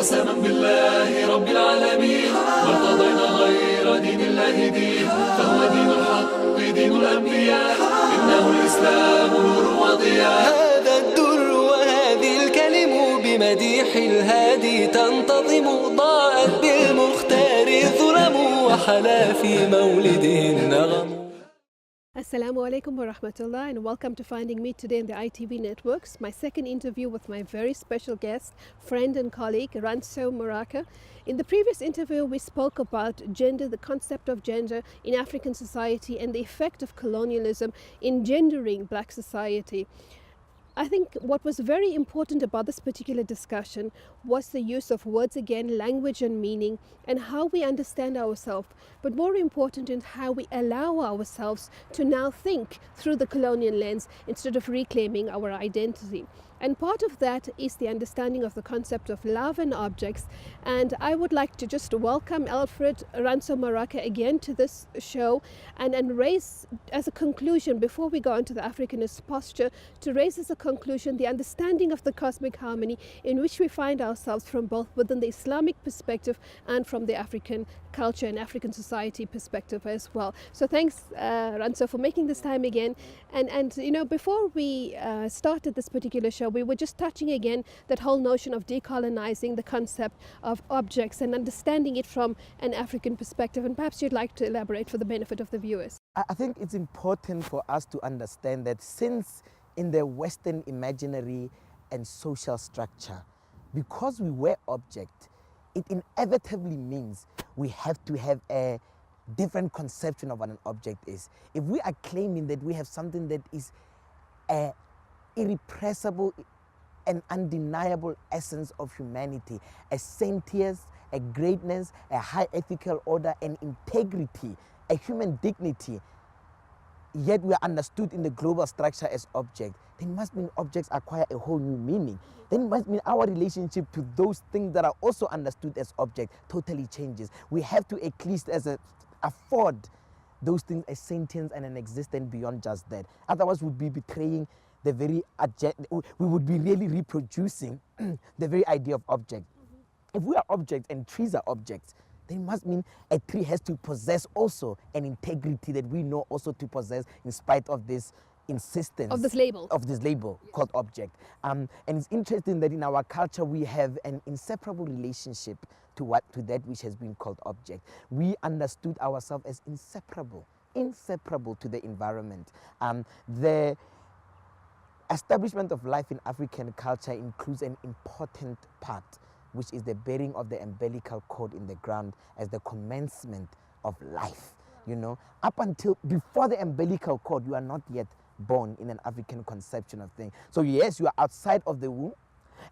قسما بالله رب العالمين ما ارتضينا غير دين الله دين فهو دين الحق دين الأنبياء إنه الإسلام نور وضياء. هذا الدر وهذه الكلم بمديح الهادي تنتظم ضاءت بالمختار الظلم وحلا في مولده النغم. Assalamu alaikum wa rahmatullah, and welcome to Finding Me today in the ITV Networks. My second interview with my very special guest, friend and colleague, Rantso Morake. In the previous interview, we spoke about gender, the concept of gender in African society and the effect of colonialism in gendering black society. I think what was very important about this particular discussion was the use of words again, language and meaning, and how we understand ourselves, but more important in how we allow ourselves to now think through the colonial lens instead of reclaiming our identity. And part of that is the understanding of the concept of love and objects. And I would like to just welcome Alfred, Rantso Morake again to this show and raise as a conclusion, before we go into the Africanist posture, to raise as a conclusion the understanding of the cosmic harmony in which we find ourselves from both within the Islamic perspective and from the African culture and African society perspective as well. So thanks, Rantso, for making this time again. And you know, before we started this particular show, we were just touching again that whole notion of decolonizing the concept of objects and understanding it from an African perspective. And perhaps you'd like to elaborate for the benefit of the viewers. I think it's important for us to understand that since in the Western imaginary and social structure, because we were object, it inevitably means we have to have a different conception of what an object is. If we are claiming that we have something that is a irrepressible and undeniable essence of humanity, a sentience, a greatness, a high ethical order, and integrity, a human dignity, yet we are understood in the global structure as object, then must mean objects acquire a whole new meaning. Then must mean our relationship to those things that are also understood as object totally changes. We have to at least afford those things a sentience and an existence beyond just that. Otherwise we'd be betraying the very we would be really reproducing the very idea of object. If we are objects and trees are objects, then it must mean a tree has to possess also an integrity that we know also to possess in spite of this insistence of this label called object. And it's interesting that in our culture we have an inseparable relationship to that which has been called object. We understood ourselves as inseparable to the environment. The establishment of life in African culture includes an important part, which is the burying of the umbilical cord in the ground as the commencement of life. You know, up until before the umbilical cord, you are not yet born in an African conception of things. So yes, you are outside of the womb,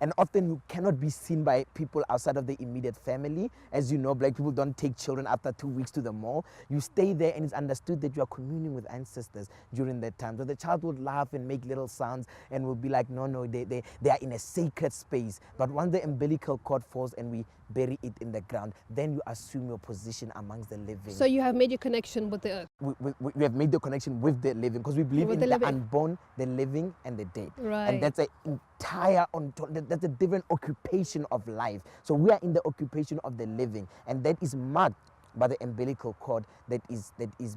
and often you cannot be seen by people outside of the immediate family. As you know, black people don't take children after 2 weeks to the mall. You stay there, and it's understood that you are communing with ancestors during that time. So the child would laugh and make little sounds and will be like, no, they are in a sacred space. But once the umbilical cord falls and we bury it in the ground, then you assume your position amongst the living. So you have made your connection with the earth. We have made the connection with the living, because we believe in the unborn, the living, and the dead. Right. And that's that's a different occupation of life. So we are in the occupation of the living, and that is marked by the umbilical cord that is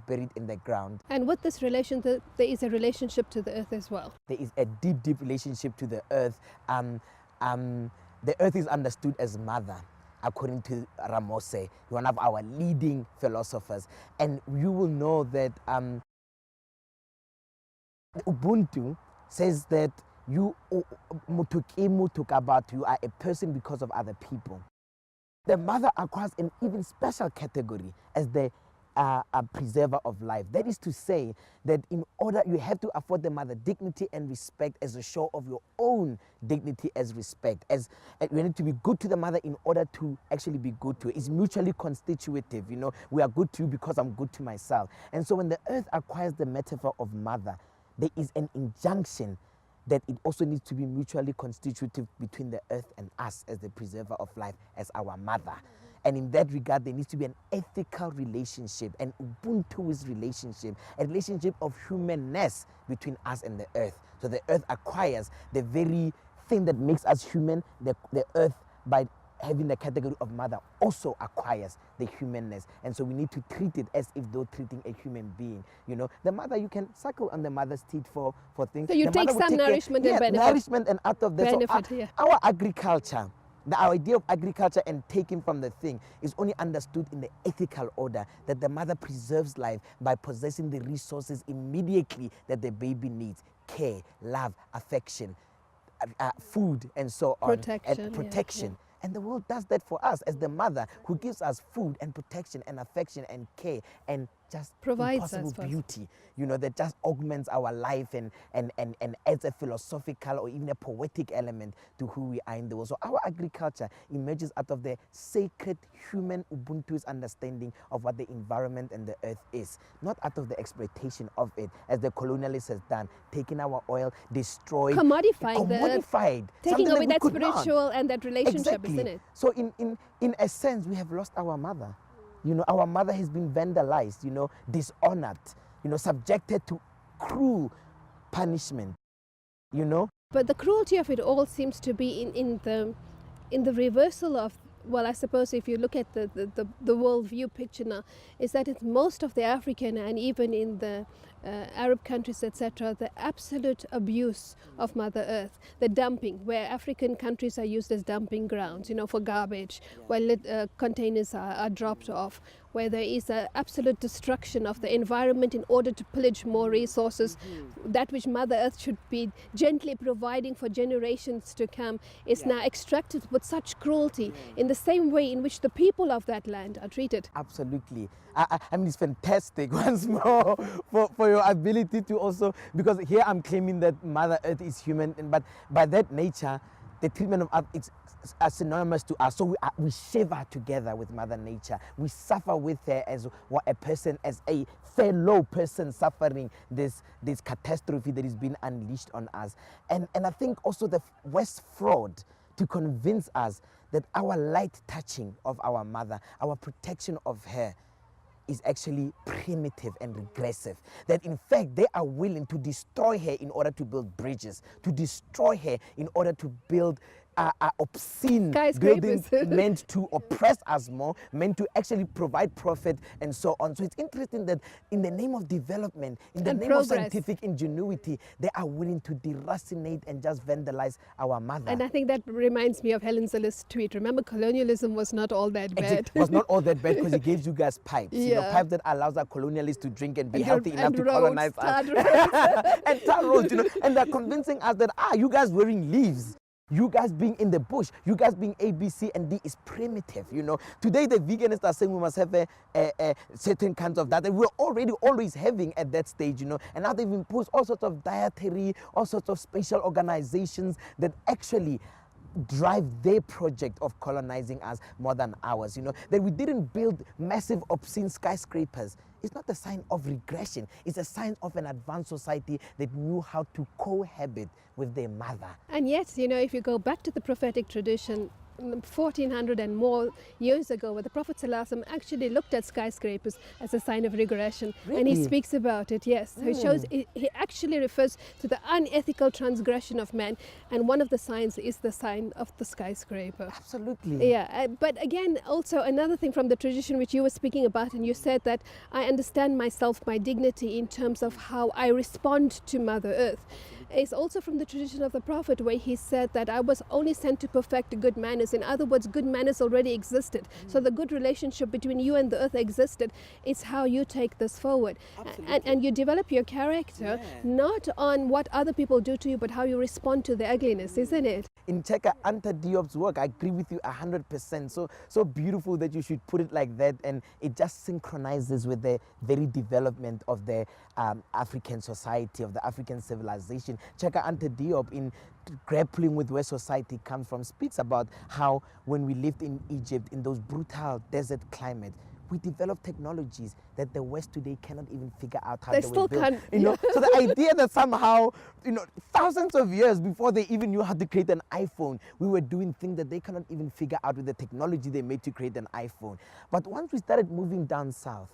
buried in the ground. And with this relation, there is a relationship to the earth as well. There is a deep relationship to the earth. The earth is understood as mother, according to Ramose, one of our leading philosophers. And you will know that Ubuntu says that you are a person because of other people. The mother acquires an even special category as the a preserver of life. That is to say that in order, you have to afford the mother dignity and respect as a show of your own dignity as respect. As you need to be good to the mother in order to actually be good to her. It's mutually constitutive. You know, we are good to you because I'm good to myself. And so when the earth acquires the metaphor of mother, there is an injunction that it also needs to be mutually constitutive between the earth and us as the preserver of life, as our mother. And in that regard, there needs to be an ethical relationship, an Ubuntuist relationship, a relationship of humanness between us and the earth. So the earth acquires the very thing that makes us human, the earth, by having the category of mother also acquires the humanness, and so we need to treat it as if though treating a human being. You know, the mother, you can suckle on the mother's teeth for things. So you The take mother will some nourishment and benefit. nourishment, and out of that, Benefit, our agriculture, our idea of agriculture and taking from the thing is only understood in the ethical order that the mother preserves life by possessing the resources immediately that the baby needs: care, love, affection, food, and so on. Protection, And protection. And the world does that for us as the mother who gives us food and protection and affection and care and just Provides impossible us for us. beauty, you know, that just augments our life and adds a philosophical or even a poetic element to who we are in the world. So our agriculture emerges out of the sacred human Ubuntu's understanding of what the environment and the earth is, not out of the exploitation of it, as the colonialist has done, taking our oil, destroyed, Commodifying the earth, commodified, taking something away that we could not. spiritual and that relationship, Exactly. isn't it? So in a sense, we have lost our mother. You know, our mother has been vandalized, you know, dishonored, you know, subjected to cruel punishment, you know. But the cruelty of it all seems to be in the reversal of, well, I suppose if you look at the worldview picture now, is that it's most of the African and even in the Arab countries, etc., the absolute abuse of Mother Earth, the dumping, where African countries are used as dumping grounds, you know, for garbage, where containers are dropped off, where there is an absolute destruction of the environment in order to pillage more resources. That which Mother Earth should be gently providing for generations to come is now extracted with such cruelty in the same way in which the people of that land are treated. Absolutely. I mean, it's fantastic once more for your ability to also, because here I'm claiming that Mother Earth is human, but by that nature, the treatment of Earth is synonymous to us. So we shiver together with Mother Nature. We suffer with her as what a person, as a fellow person suffering this catastrophe that is being unleashed on us. And I think also the West fraud to convince us that our light touching of our mother, our protection of her, is actually primitive and regressive. That in fact they are willing to destroy her in order to build bridges, to destroy her in order to build obscene buildings meant to oppress us more, meant to actually provide profit and so on. So it's interesting that in the name of development, in the name of scientific ingenuity, they are willing to deracinate and just vandalize our mother. And I think that reminds me of Helen Zeller's tweet. Remember, colonialism was not all that bad. It was not all that bad because it gives you guys pipes, you know, pipes that allows our colonialists to drink and be healthy enough to colonize us. And tar roads, you know, and they're convincing us that, you guys wearing leaves, you guys being in the bush, you guys being A, B, C, and D is primitive, you know. Today the veganists are saying we must have a certain kinds of that we're already always having at that stage, you know. And now they've imposed all sorts of dietary, all sorts of special organizations that actually drive their project of colonizing us more than ours, you know. That we didn't build massive obscene skyscrapers. It's not a sign of regression. It's a sign of an advanced society that knew how to cohabit with their mother. And yet, you know, if you go back to the prophetic tradition, 1400 and more years ago, where the Prophet ﷺ actually looked at skyscrapers as a sign of regression. Really? And he speaks about it, yes. So he actually refers to the unethical transgression of man, and one of the signs is the sign of the skyscraper. Absolutely. Yeah, but again, also another thing from the tradition which you were speaking about, and you said that I understand myself, my dignity in terms of how I respond to Mother Earth. It's also from the tradition of the Prophet, where he said that I was only sent to perfect good manners. In other words, good manners already existed. So the good relationship between you and the earth existed. It's how you take this forward. And you develop your character not on what other people do to you, but how you respond to the ugliness, isn't it? In Cheka Anta Diop's work, I agree with you 100%. So beautiful that you should put it like that, and it just synchronizes with the very development of the African society, of the African civilization. Cheka Anta Diop, in grappling with where society comes from, speaks about how when we lived in Egypt in those brutal desert climates, we developed technologies that the West today cannot even figure out how they were built. You know, so the idea that somehow, you know, thousands of years before they even knew how to create an iPhone, we were doing things that they cannot even figure out with the technology they made to create an iPhone. But once we started moving down south,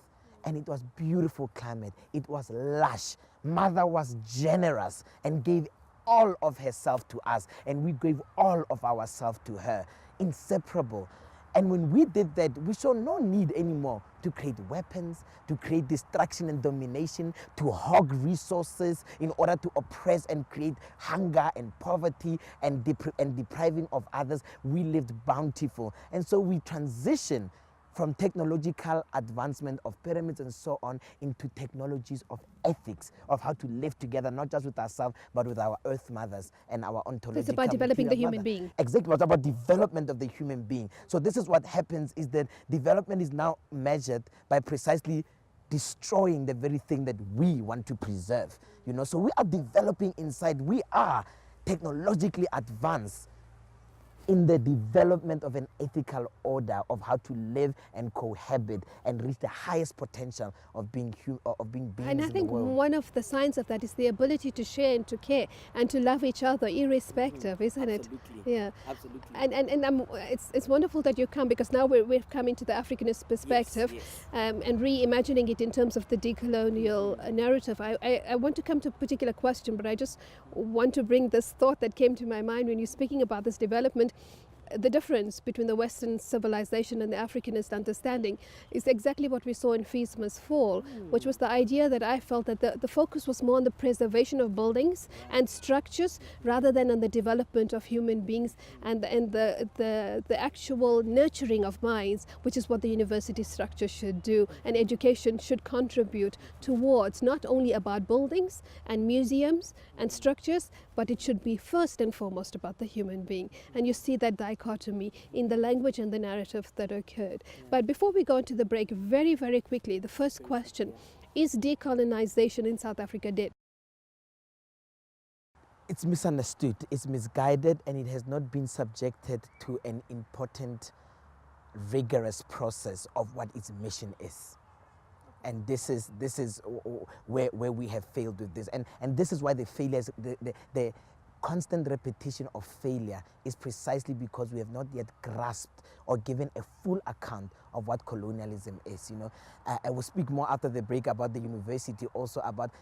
and it was beautiful climate, it was lush, Mother was generous and gave all of herself to us, and we gave all of ourselves to her. inseparable. And when we did that, we saw no need anymore to create weapons, to create destruction and domination, to hog resources in order to oppress and create hunger and poverty and depriving of others. We lived bountiful. And so we transitioned from technological advancement of pyramids and so on into technologies of ethics, of how to live together, not just with ourselves, but with our earth mothers and our ontological. So it's about developing the human mother. being. Exactly, it's about development of the human being. So this is what happens, is that development is now measured by precisely destroying the very thing that we want to preserve. You know, so we are developing inside. We are technologically advanced in the development of an ethical order of how to live and cohabit and reach the highest potential of being beings And I in think the world. one of the signs of that is the ability to share and to care and to love each other irrespective, isn't it? Absolutely. Yeah. Absolutely. And it's wonderful that you come, because now we've come into the Africanist perspective, yes. and reimagining it in terms of the decolonial narrative. I want to come to a particular question, but I just want to bring this thought that came to my mind when you're speaking about this development. The difference between the Western civilization and the Africanist understanding is exactly what we saw in Feast Must Fall, which was the idea that I felt that the focus was more on the preservation of buildings and structures rather than on the development of human beings and the actual nurturing of minds, which is what the university structure should do, and education should contribute towards, not only about buildings and museums and structures, but it should be first and foremost about the human being. And you see that dichotomy in the language and the narrative that occurred. But before we go into the break, very, very quickly, the first question: is decolonization in South Africa dead? It's misunderstood, it's misguided, and it has not been subjected to an important, rigorous process of what its mission is. And this is where we have failed with this, and this is why the failures, the constant repetition of failure is precisely because we have not yet grasped or given a full account of what colonialism is. You know, I will speak more after the break about the university, also about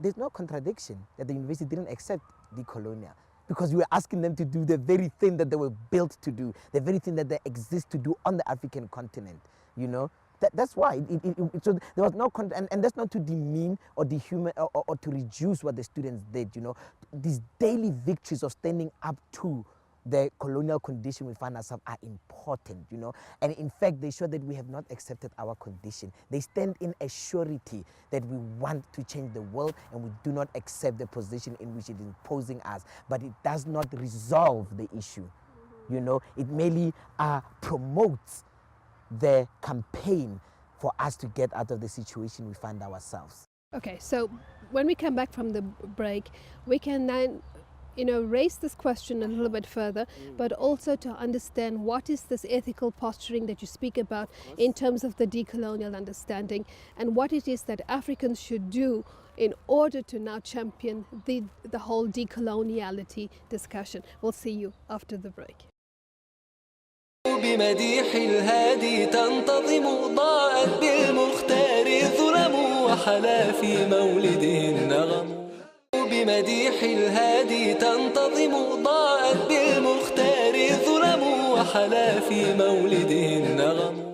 there's no contradiction that the university didn't accept decolonial, because we were asking them to do the very thing that they were built to do, the very thing that they exist to do on the African continent. You know, that's why so there was no and that's not to demean or dehuman or to reduce what the students did. You know, these daily victories of standing up to the colonial condition we find ourselves are important, you know, and in fact they show that we have not accepted our condition. They stand in a surety that we want to change the world, and we do not accept the position in which it is imposing us, but it does not resolve the issue. You know, it merely promotes the campaign for us to get out of the situation we find ourselves. Okay, so when we come back from the break, we can then, you know, raise this question a little bit further, but also to understand what is this ethical posturing that you speak about in terms of the decolonial understanding, and what it is that Africans should do in order to now champion the whole decoloniality discussion. We'll see you after the break. بمديح الهادي تنتظم ضاءت بالمختار الظلم وحلا في مولده النغم بمديح الهادي تنتظم ضاءت بالمختار الظلم وحلا في مولده النغم.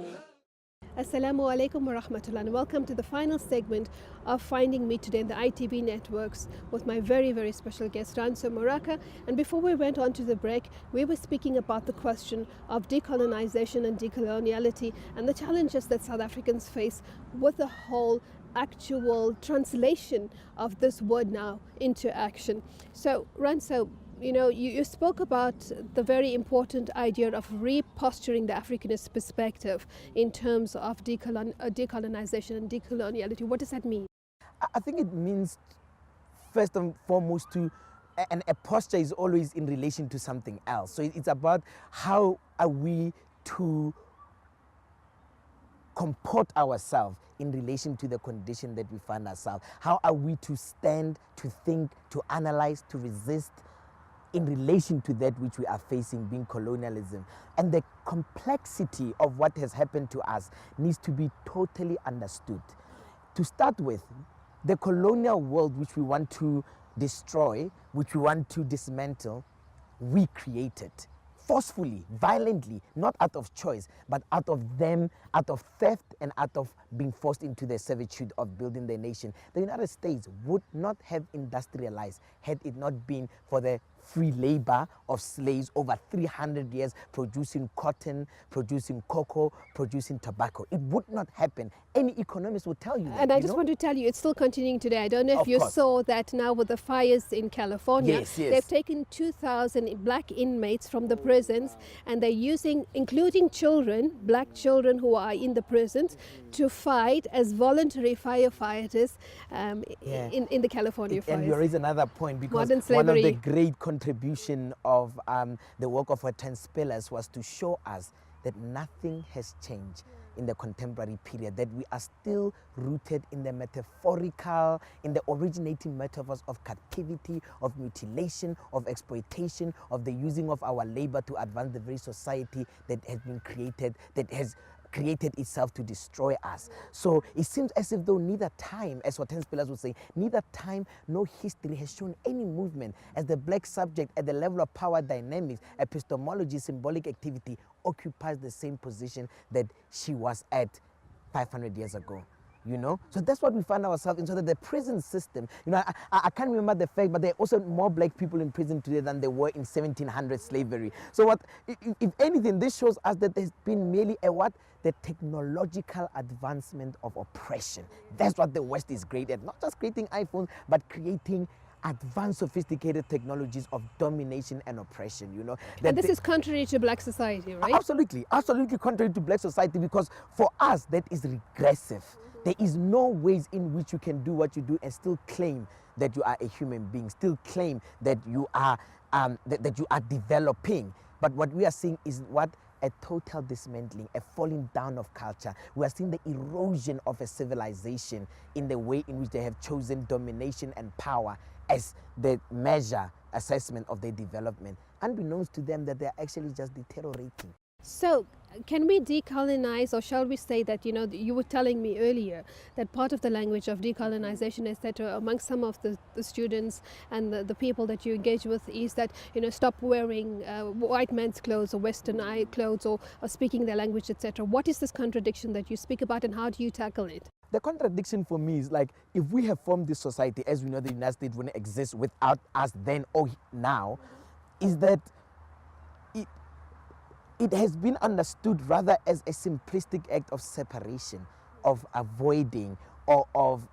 Assalamu alaikum wa rahmatullah, and welcome to the final segment of Finding Me today in the ITV networks with my very, very special guest, Rantso Morake. And before we went on to the break, we were speaking about the question of decolonization and decoloniality and the challenges that South Africans face with the whole actual translation of this word now into action. So, Rantso, you know, you spoke about the very important idea of reposturing the Africanist perspective in terms of decolonization and decoloniality. What does that mean? I think it means, first and foremost, and a posture is always in relation to something else. So it's about how are we to comport ourselves in relation to the condition that we find ourselves. How are we to stand, to think, to analyze, to resist in relation to that which we are facing, being colonialism. And the complexity of what has happened to us needs to be totally understood. To start with, the colonial world which we want to destroy, which we want to dismantle, we created forcefully, violently, not out of choice, but out of theft and out of being forced into the servitude of building their nation. The United States would not have industrialized had it not been for the free labor of slaves over 300 years producing cotton, producing cocoa, producing tobacco. It would not happen. Any economist will tell you that. And I just want to tell you, it's still continuing today. I don't know if you saw that now with the fires in California. Yes, yes. They've taken 2,000 black inmates from the prisons, and they're using, including children, black children who are in the prisons, to fight as voluntary firefighters in the California fires. And there is another point, because Modern one of the slavery. great contribution of the work of our 10 spillers was to show us that nothing has changed in the contemporary period, that we are still rooted in the metaphorical, in the originating metaphors of captivity, of mutilation, of exploitation, of the using of our labor to advance the very society that has been created, that has created itself to destroy us. So it seems as if though neither time, as what 10 pillars would say, neither time nor history has shown any movement as the black subject at the level of power dynamics, epistemology, symbolic activity occupies the same position that she was at 500 years ago. You know, so that's what we find ourselves in. So that the prison system, you know, I can't remember the fact, but there are also more black people in prison today than there were in 1700 slavery. So what, if anything, this shows us that there's been merely the technological advancement of oppression. That's what the West is great at, not just creating iPhones, but creating advanced, sophisticated technologies of domination and oppression, you know. And this is contrary to black society, right? Absolutely, absolutely contrary to black society, because for us, that is regressive. There is no ways in which you can do what you do and still claim that you are a human being, still claim that you are that you are developing. But what we are seeing is a total dismantling, a falling down of culture. We are seeing the erosion of a civilization in the way in which they have chosen domination and power as the assessment of their development, unbeknownst to them that they are actually just deteriorating. So, can we decolonize, or shall we say that, you know, you were telling me earlier that part of the language of decolonization, etc., amongst some of the students and the people that you engage with is that, you know, stop wearing white man's clothes or westernized clothes or speaking their language, etc. What is this contradiction that you speak about, and how do you tackle it? The contradiction for me is like, if we have formed this society, as we know the United States wouldn't exist without us then or now, is that it has been understood rather as a simplistic act of separation, of avoiding, or of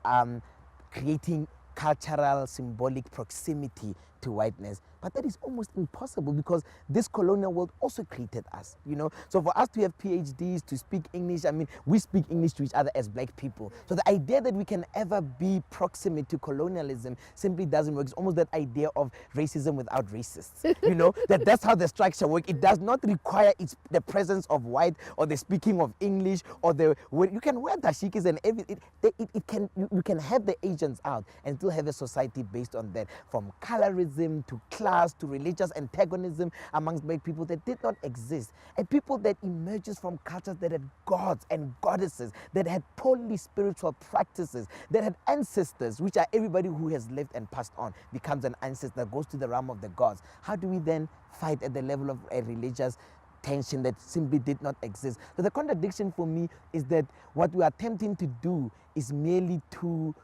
creating cultural, symbolic proximity to whiteness. But that is almost impossible, because this colonial world also created us, you know. So for us to have PhDs, to speak English, I mean, we speak English to each other as black people. So the idea that we can ever be proximate to colonialism simply doesn't work. It's almost that idea of racism without racists, you know, that's how the structure works. It does not require the presence of white or the speaking of English or you can wear dashikis and everything. You can have the agents out and still have a society based on that, from colorism to class to religious antagonism amongst black people that did not exist. And people that emerges from cultures that had gods and goddesses, that had poly-spiritual practices, that had ancestors, which are everybody who has lived and passed on, becomes an ancestor, goes to the realm of the gods. How do we then fight at the level of a religious tension that simply did not exist? So the contradiction for me is that what we are attempting to do is merely to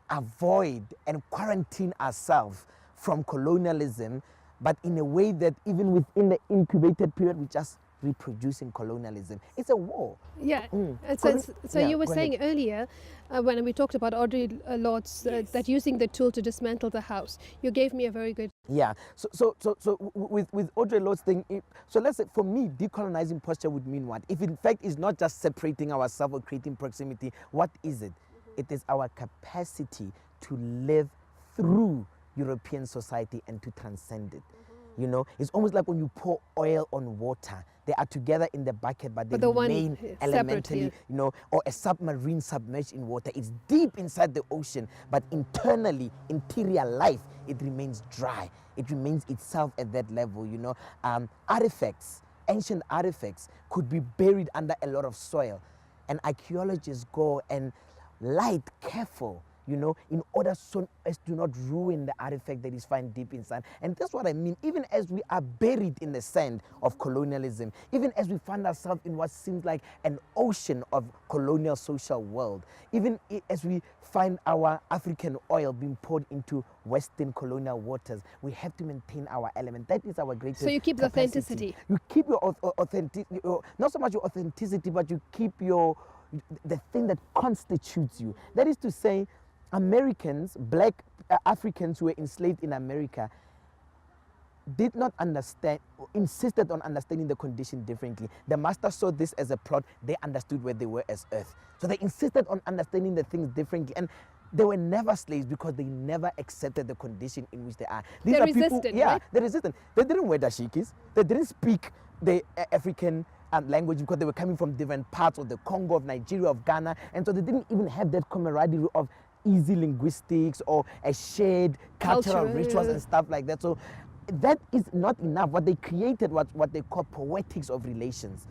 avoid and quarantine ourselves from colonialism, but in a way that even within the incubated period, we just reproducing colonialism. It's a war. Yeah. So you were saying earlier, when we talked about Audre Lorde's that using the tool to dismantle the house, you gave me a very good. Yeah. So with Audre Lorde's thing, so let's say for me, decolonizing posture would mean what? If in fact it's not just separating ourselves or creating proximity, what is it? It is our capacity to live through European society and to transcend it. You know, it's almost like when you pour oil on water, they are together in the bucket, but they remain elementally, you know, or a submarine submerged in water. It's deep inside the ocean, but internally, interior life, it remains dry. It remains itself at that level, you know. Artifacts, ancient artifacts could be buried under a lot of soil, and archaeologists go and light careful in order so as to not ruin the artifact that is found deep inside. And that's what I mean. Even as we are buried in the sand of colonialism, even as we find ourselves in what seems like an ocean of colonial social world, even as we find our African oil being poured into Western colonial waters, we have to maintain our element. That is our greatest So you keep the capacity. authenticity. You keep your authenticity, not so much your authenticity, but you keep the thing that constitutes you. That is to say, Americans, black Africans who were enslaved in America, did not understand, insisted on understanding the condition differently. The master saw this as a plot. They understood where they were as earth. So they insisted on understanding the things differently. And they were never slaves because they never accepted the condition in which they are. These They're are people, resistant, yeah, right? they're resistant. They didn't wear dashikis. They didn't speak the African language because they were coming from different parts of the Congo, of Nigeria, of Ghana. And so they didn't even have that camaraderie of easy linguistics or a shared cultural rituals and stuff like that. So that is not enough. What they created was what they call poetics of relations.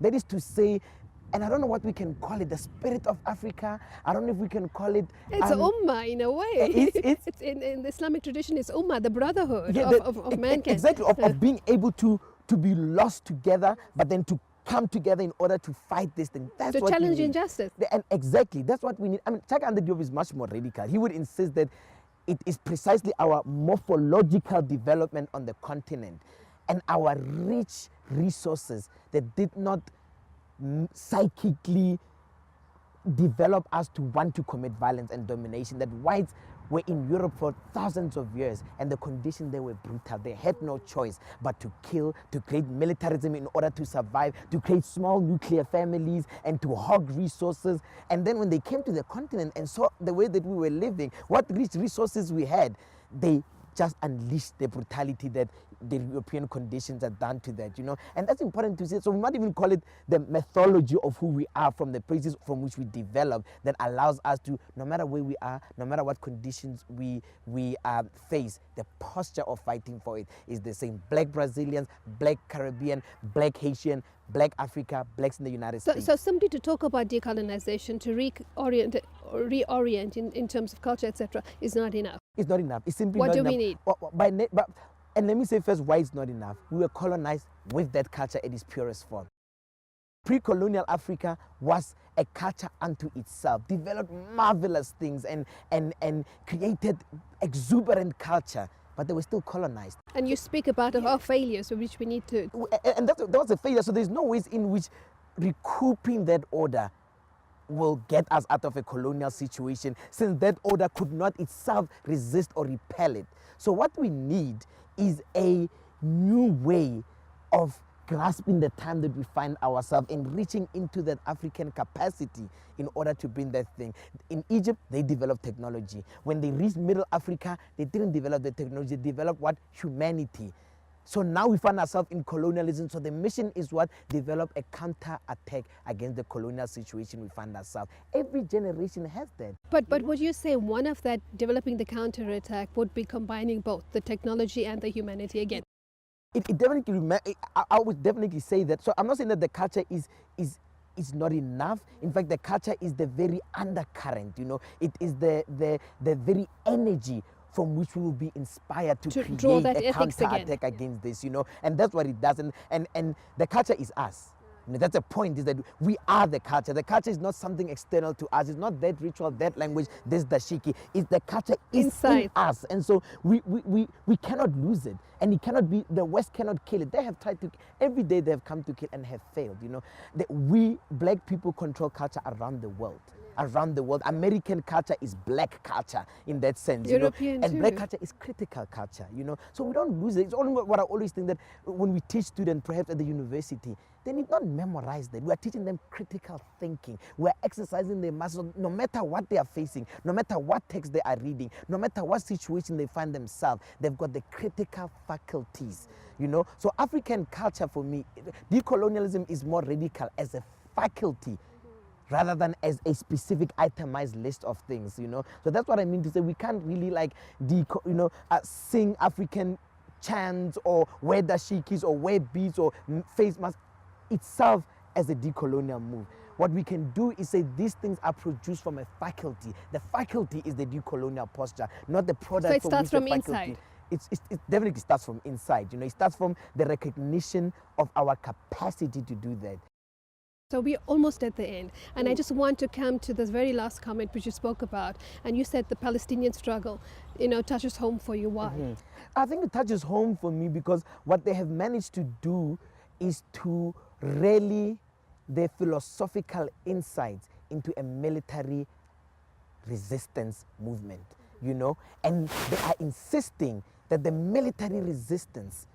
That is to say, and I don't know what we can call it, the spirit of Africa. I don't know if we can call it. It's a ummah in a way. It's in the Islamic tradition, it's ummah, the brotherhood yeah, of mankind. Exactly, of being able to be lost together, but then to come together in order to fight this thing. That's To what we challenge need. injustice. And exactly, that's what we need. I mean, Chaka Anta Diop is much more radical. He would insist that it is precisely our morphological development on the continent and our rich resources that did not psychically develop us to want to commit violence and domination, that whites were in Europe for thousands of years and the conditions there were brutal. They had no choice but to kill, to create militarism in order to survive, to create small nuclear families and to hog resources. And then when they came to the continent and saw the way that we were living, what rich resources we had, they just unleashed the brutality that the European conditions are done to that, And that's important to say. So we might even call it the mythology of who we are from the places from which we develop that allows us to, no matter where we are, no matter what conditions we face, the posture of fighting for it is the same. Black Brazilians, Black Caribbean, Black Haitian, Black Africa, Blacks in the United States. So simply to talk about decolonization, to reorient in terms of culture, etc., is not enough. It's not enough. It's simply What not do enough. we need? And let me say first why it's not enough. We were colonized with that culture at its purest form. Pre-colonial Africa was a culture unto itself, developed marvelous things and created exuberant culture, but they were still colonized. And you speak about our failures, which we need to. And that was a failure. So there's no ways in which recouping that order will get us out of a colonial situation, since that order could not itself resist or repel it. So what we need is a new way of grasping the time that we find ourselves in, reaching into that African capacity in order to bring that thing. In Egypt, they developed technology. When they reached Middle Africa, they didn't develop the technology, they developed what? Humanity. So now we find ourselves in colonialism. So the mission is what? Develop a counter-attack against the colonial situation we find ourselves. Every generation has that. But would you say one of that developing the counter-attack would be combining both the technology and the humanity again? It definitely, I would definitely say that. So I'm not saying that the culture is not enough. In fact, the culture is the very undercurrent, It is the very energy from which we will be inspired to create a counter-attack against this, And that's what it does. And the culture is us. That's the point, is that we are the culture. The culture is not something external to us. It's not that ritual, that language, this dashiki. It's the culture inside in us. And so we cannot lose it. And it cannot be, the West cannot kill it. They have tried to, every day they have come to kill and have failed, That we, black people, control culture around the world. Around the world. American culture is black culture in that sense, European and too. black culture is critical culture, So we don't lose it. It's only what I always think, that when we teach students, perhaps at the university, they need not memorize that. We are teaching them critical thinking. We are exercising their muscles, no matter what they are facing, no matter what text they are reading, no matter what situation they find themselves, they've got the critical faculties, So African culture, for me, decolonialism is more radical as a faculty, rather than as a specific itemized list of things, So that's what I mean to say. We can't really sing African chants or wear dashikis or wear beads or face masks itself as a decolonial move. what we can do is say these things are produced from a faculty. The faculty is the decolonial posture, not the product. So it starts from faculty. inside. It definitely starts from inside. You know, it starts from the recognition of our capacity to do that. So we're almost at the end, and I just want to come to this very last comment which you spoke about, and you said the Palestinian struggle, you know, touches home for you. Why? I think it touches home for me because what they have managed to do is to rally their philosophical insights into a military resistance movement, you know, and they are insisting that the military resistance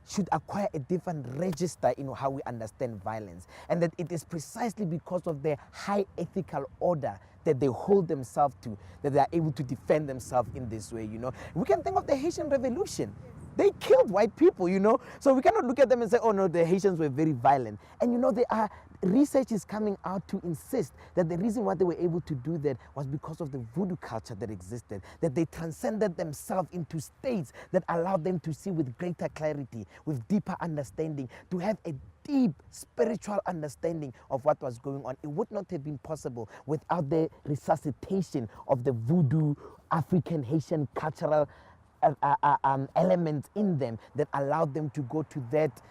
should acquire a different register in how we understand violence, and that it is precisely because of their high ethical order that they hold themselves to, that they are able to defend themselves in this way, you know. We can think of the Haitian Revolution. They killed white people, you know. So we cannot look at them and say, oh no, the Haitians were very violent. And you know, research is coming out to insist that the reason why they were able to do that was because of the voodoo culture that existed, that they transcended themselves into states that allowed them to see with greater clarity, with deeper understanding, to have a deep spiritual understanding of what was going on. It would not have been possible without the resuscitation of the voodoo African Haitian cultural elements in them that allowed them to go to that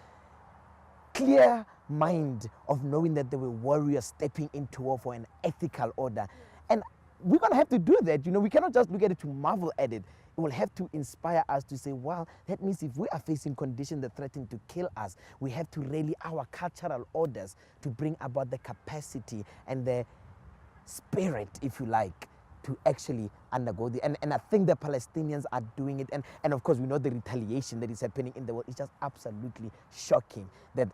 clear mind of knowing that they were warriors stepping into war for an ethical order. And we're going to have to do that. You know, we cannot just look at it to marvel at it. It will have to inspire us to say, wow, that means if we are facing conditions that threaten to kill us, we have to rally our cultural orders to bring about the capacity and the spirit, if you like, to actually undergo the, and I think the Palestinians are doing it, and of course we know the retaliation that is happening in the world. It's just absolutely shocking that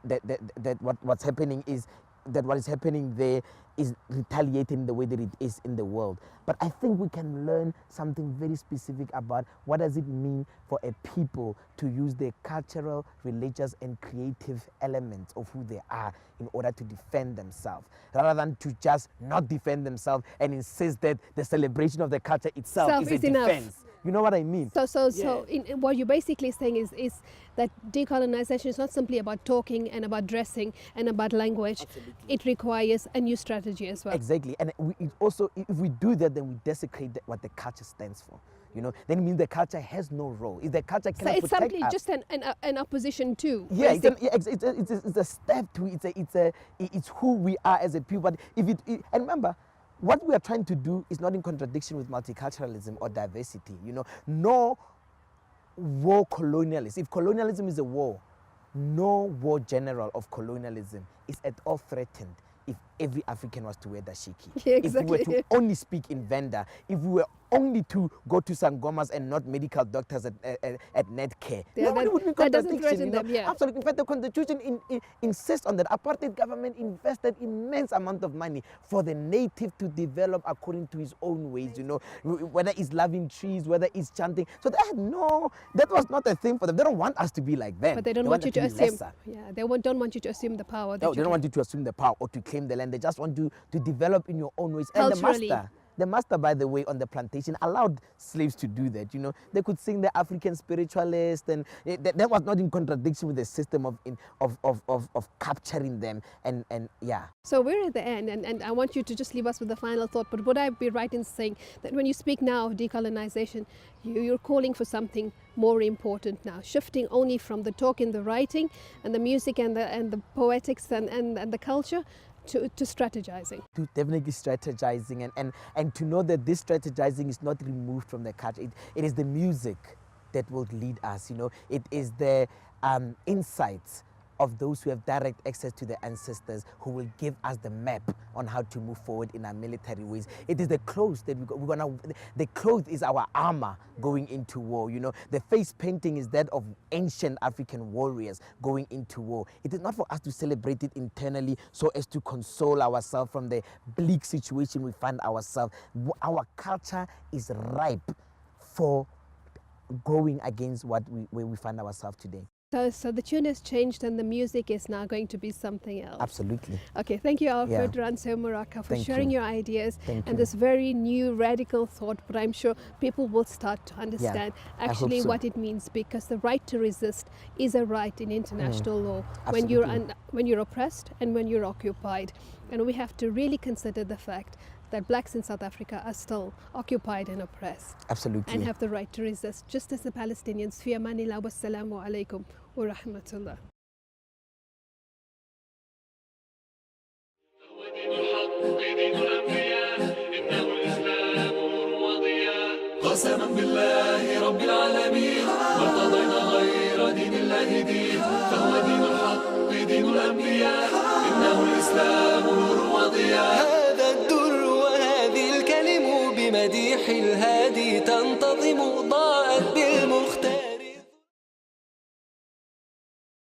what's happening is that what is happening there is retaliating the way that it is in the world. But I think we can learn something very specific about what does it mean for a people to use their cultural, religious, and creative elements of who they are in order to defend themselves, rather than to just not defend themselves and insist that the celebration of the culture itself is a defense. You know what I mean? So what you're basically saying is that decolonization is not simply about talking and about dressing and about language. Absolutely. It requires a new strategy as well. Exactly. And it also, if we do that, then we desecrate what the culture stands for. You know, then it means the culture has no role. If the culture cannot so it's protect simply us, just an opposition too. yeah, it's a step to it's who we are as a people. But and remember, what we are trying to do is not in contradiction with multiculturalism or diversity. You know, no war colonialism. If colonialism is a war, no war general of colonialism is at all threatened if every African was to wear dashiki. Yeah, exactly. If we were to only speak in Venda, if we were only to go to Sangomas and not medical doctors at Netcare. Yeah, that doesn't threaten them, yeah. Absolutely. In fact, the Constitution insists on that. Apartheid government invested immense amount of money for the native to develop according to his own ways, you know, whether it's loving trees, whether it's chanting. So that was not a thing for them. They don't want us to be like them. But they don't want you to assume. Lesser. Yeah, they don't want you to assume the power. No, they don't want you to assume the power or to claim the land. They just want you to develop in your own ways. Culturally. And the master, by the way, on the plantation allowed slaves to do that. You know, they could sing the African spiritualist, and that was not in contradiction with the system of capturing them. And yeah. So we're at the end, and I want you to just leave us with a final thought. But would I be right in saying that when you speak now of decolonization, you're calling for something more important now, shifting only from the talk and the writing and the music and the poetics and the culture to strategizing? To definitely strategizing, and to know that this strategizing is not removed from the culture. It is the music that will lead us, you know. It is the insights of those who have direct access to the ancestors who will give us the map on how to move forward in our military ways. It is the clothes that the clothes is our armor going into war, you know. The face painting is that of ancient African warriors going into war. It is not for us to celebrate it internally so as to console ourselves from the bleak situation we find ourselves. Our culture is ripe for going against where we find ourselves today. So the tune has changed and the music is now going to be something else. Absolutely. Okay, thank you, Alfred, Yeah. Rantso, Morake, for Thank sharing you. your ideas Thank and you. this very new radical thought. But I'm sure people will start to understand I hope actually so. what it means, because the right to resist is a right in international law Absolutely. when you're oppressed and when you're occupied. And we have to really consider the fact that blacks in South Africa are still occupied and oppressed Absolutely. and have the right to resist, just as the Palestinians. Fi amanillah, wassalamu alaikum wa rahmatullah. ودين الحق دين الأنبياء إنه الإسلام نور وضياء قسما بالله رب العالمين ما ارتضينا غير دين الله دين فهو دين الحق دين الأنبياء إنه الإسلام نور وضياء هذا الدر وهذه الكلم بمديح الهادي تنتظم ضاءت بالمختار